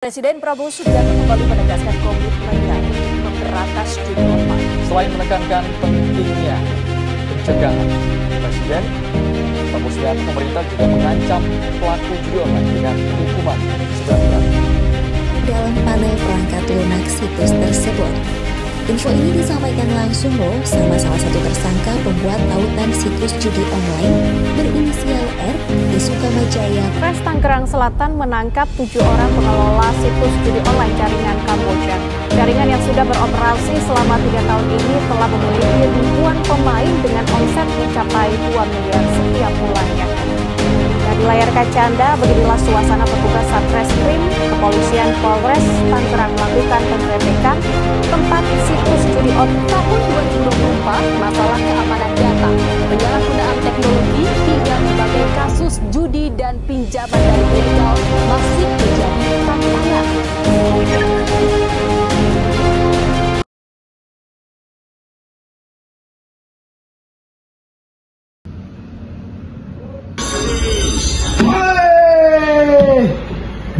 Presiden Prabowo Subianto kembali menegaskan komitmennya memberantas judi online. Selain menekankan pentingnya pencegahan, Presiden Prabowo Subianto pemerintah juga mengancam pelaku judi online dengan hukuman seberat-beratnya. Dalam panel perangkat lunak situs tersebut, info ini disampaikan langsung sama salah satu tersangka pembuat tautan situs judi online berinisial R di Sukamajaya. Polres Tangerang Selatan menangkap 7 orang pengelola situs judi online jaringan Kamboja. Jaringan yang sudah beroperasi selama 3 tahun ini telah memiliki ribuan pemain dengan omset mencapai 2 miliar setiap bulannya. Dari layar kaca Anda, beginilah suasana petugas Satreskrim Kepolisian Polres Tangerang melakukan penggerebekan tempat situs judi online tahun 2024, masalah keamanan data, penyalahgunaan teknologi hingga berbagai kasus judi dan pinjaman dari ilegal masih menjadi tantangan.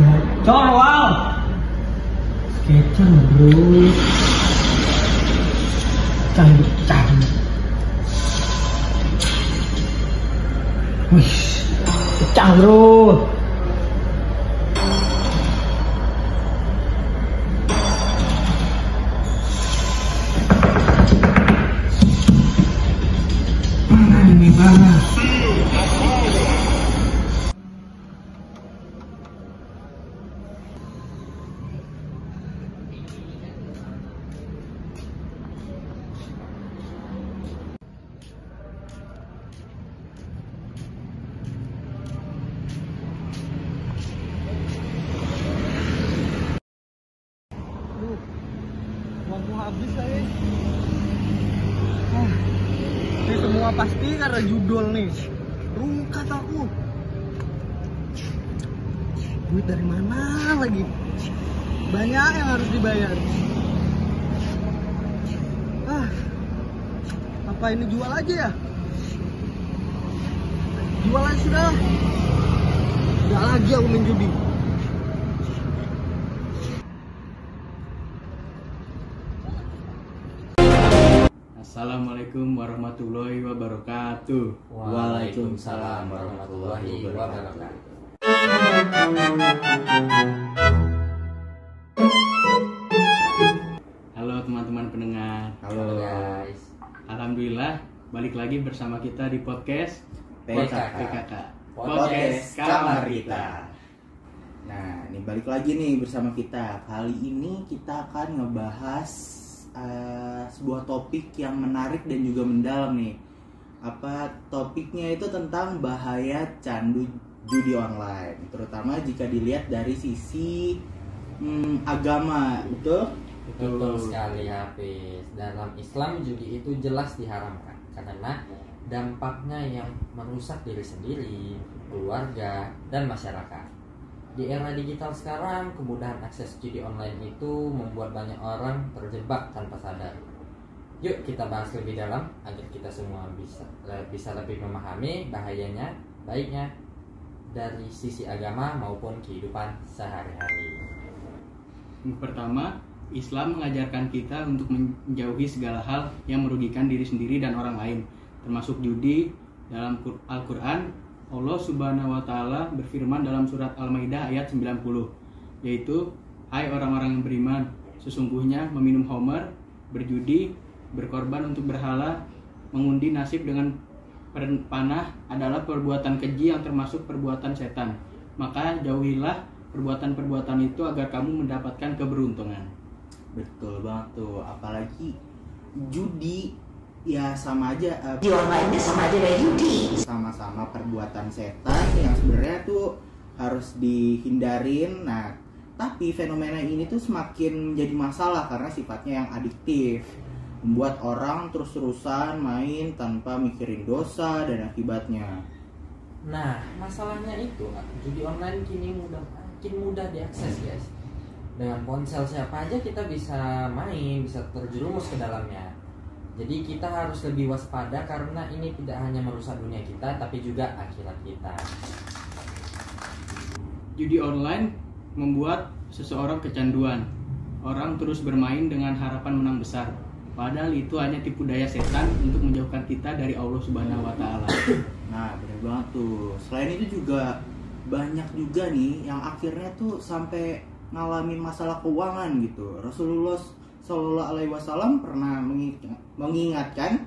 Gacor, wow. Sketcher bro. Pecah. Wih, pecah bro. Mana ini mana? Uangku habis saya. Ini semua pasti karena judul nih. Rungkat aku. Duit dari mana lagi? Banyak yang harus dibayar. Apa ini jual aja ya? Jual aja sudah. Tidak lagi aku main judi. Assalamualaikum warahmatullahi wabarakatuh. Waalaikumsalam warahmatullahi wabarakatuh. Halo teman-teman pendengar. Halo guys. Alhamdulillah balik lagi bersama kita di podcast PKK. Podcast Kamar Kita. Nah, ini balik lagi nih bersama kita. Kali ini kita akan ngebahas sebuah topik yang menarik dan juga mendalam nih. Apa topiknya itu tentang bahaya candu judi online, terutama jika dilihat dari sisi agama. Betul sekali Hafiz. Dalam Islam judi itu jelas diharamkan karena dampaknya yang merusak diri sendiri, keluarga, dan masyarakat. Di era digital sekarang, kemudahan akses judi online itu membuat banyak orang terjebak tanpa sadar. Yuk kita bahas lebih dalam agar kita semua bisa lebih memahami bahayanya, baiknya dari sisi agama maupun kehidupan sehari-hari. Pertama, Islam mengajarkan kita untuk menjauhi segala hal yang merugikan diri sendiri dan orang lain, termasuk judi. Dalam Al-Quran, Allah Subhanahu wa Ta'ala berfirman dalam surat Al-Maidah ayat 90, yaitu, "Hai orang-orang yang beriman, sesungguhnya meminum khamar, berjudi, berkorban untuk berhala, mengundi nasib dengan panah adalah perbuatan keji yang termasuk perbuatan setan. Maka jauhilah perbuatan-perbuatan itu agar kamu mendapatkan keberuntungan." Betul banget tuh, apalagi judi ya sama aja, Judi online sama aja kayak judi. sama-sama perbuatan setan yang sebenarnya tuh harus dihindarin. Nah, tapi fenomena ini tuh semakin jadi masalah karena sifatnya yang adiktif, membuat orang terus-terusan main tanpa mikirin dosa dan akibatnya. Nah, masalahnya itu judi online kini mudah diakses guys. Dengan ponsel siapa aja kita bisa main, bisa terjerumus ke dalamnya. Jadi kita harus lebih waspada karena ini tidak hanya merusak dunia kita tapi juga akhirat kita. Judi online membuat seseorang kecanduan. Orang terus bermain dengan harapan menang besar. Padahal itu hanya tipu daya setan untuk menjauhkan kita dari Allah Subhanahu wa Ta'ala. Nah, benar banget tuh. Selain itu juga banyak juga nih yang akhirnya tuh sampai ngalamin masalah keuangan gitu. Rasulullah Shallallahu Alaihi Wasallam pernah mengingatkan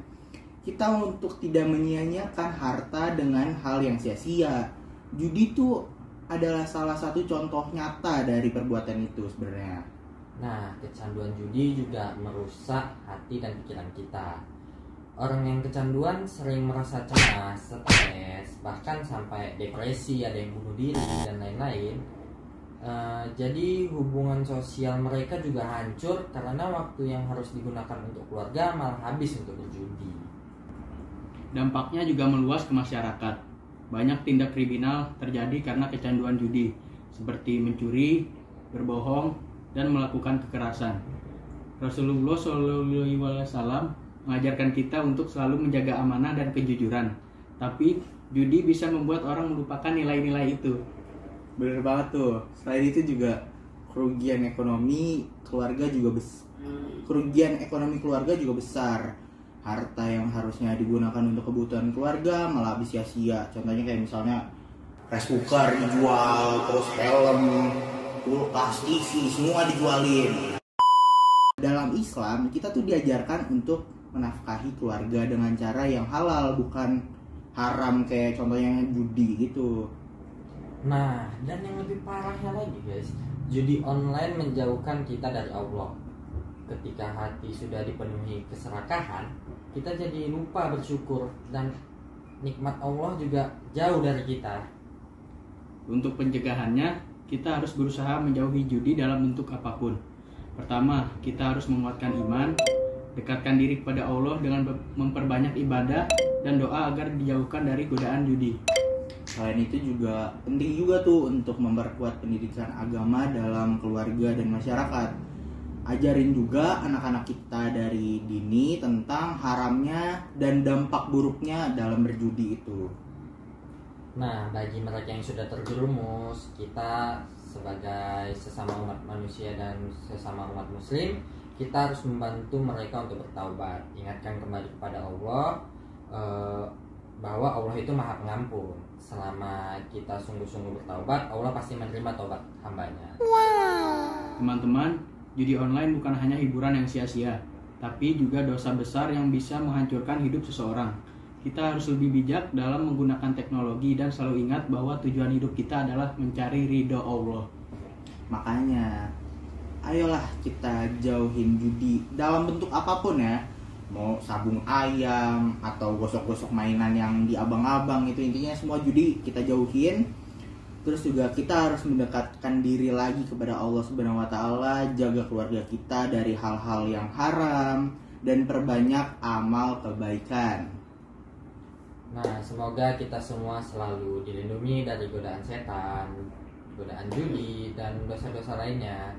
kita untuk tidak menyia-nyiakan harta dengan hal yang sia-sia. Judi tuh adalah salah satu contoh nyata dari perbuatan itu sebenarnya. Nah, kecanduan judi juga merusak hati dan pikiran kita. Orang yang kecanduan sering merasa cemas, stres, bahkan sampai depresi, ada yang bunuh diri, dan lain-lain. Jadi hubungan sosial mereka juga hancur karena waktu yang harus digunakan untuk keluarga malah habis untuk berjudi. Dampaknya juga meluas ke masyarakat. Banyak tindak kriminal terjadi karena kecanduan judi, seperti mencuri, berbohong, dan melakukan kekerasan. Rasulullah SAW mengajarkan kita untuk selalu menjaga amanah dan kejujuran. Tapi judi bisa membuat orang melupakan nilai-nilai itu. Bener banget tuh. Selain itu juga kerugian ekonomi keluarga juga besar. Harta yang harusnya digunakan untuk kebutuhan keluarga malah habis sia-sia. Contohnya kayak misalnya rice cooker dijual, terus film, kulkas, TV, semua dijualin. Dalam Islam, kita tuh diajarkan untuk menafkahi keluarga dengan cara yang halal, bukan haram kayak contohnya judi gitu. Nah, dan yang lebih parahnya lagi guys, judi online menjauhkan kita dari Allah. Ketika hati sudah dipenuhi keserakahan, kita jadi lupa bersyukur dan nikmat Allah juga jauh dari kita. Untuk pencegahannya, kita harus berusaha menjauhi judi dalam bentuk apapun. Pertama, kita harus menguatkan iman, dekatkan diri kepada Allah dengan memperbanyak ibadah dan doa agar dijauhkan dari godaan judi. Selain itu juga penting juga tuh untuk memperkuat pendidikan agama dalam keluarga dan masyarakat. Ajarin juga anak-anak kita dari dini tentang haramnya dan dampak buruknya dalam berjudi itu. Nah, bagi mereka yang sudah terjerumus, kita sebagai sesama umat manusia dan sesama umat muslim, kita harus membantu mereka untuk bertaubat. Ingatkan kembali kepada Allah bahwa Allah itu Maha Pengampun. Selama kita sungguh-sungguh bertaubat, Allah pasti menerima taubat hambanya. Teman-teman, judi online bukan hanya hiburan yang sia-sia, tapi juga dosa besar yang bisa menghancurkan hidup seseorang. Kita harus lebih bijak dalam menggunakan teknologi dan selalu ingat bahwa tujuan hidup kita adalah mencari ridho Allah. Makanya, ayolah kita jauhin judi dalam bentuk apapun ya. Mau sabung ayam atau gosok-gosok mainan yang di abang-abang, itu intinya semua judi kita jauhin. Terus juga kita harus mendekatkan diri lagi kepada Allah Subhanahu wa Ta'ala, jaga keluarga kita dari hal-hal yang haram dan perbanyak amal kebaikan. Nah, semoga kita semua selalu dilindungi dari godaan setan, godaan judi, dan dosa-dosa lainnya.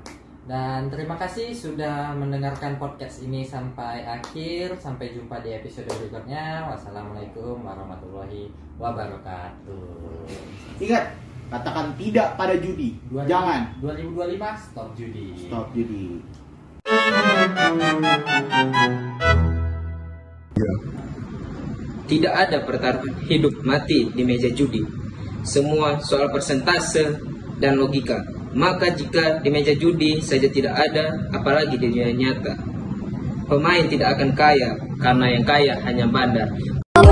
Dan terima kasih sudah mendengarkan podcast ini sampai akhir. Sampai jumpa di episode berikutnya. Wassalamualaikum warahmatullahi wabarakatuh. Ingat, katakan tidak pada judi. Jangan. 2025 stop judi. Stop judi. Tidak ada pertaruhan hidup mati di meja judi. Semua soal persentase dan logika. Maka jika di meja judi saja tidak ada, apalagi di dunia nyata. Pemain tidak akan kaya, karena yang kaya hanya bandar. Thank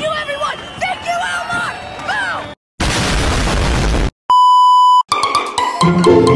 you, everyone! Thank you, Elmer! Boom!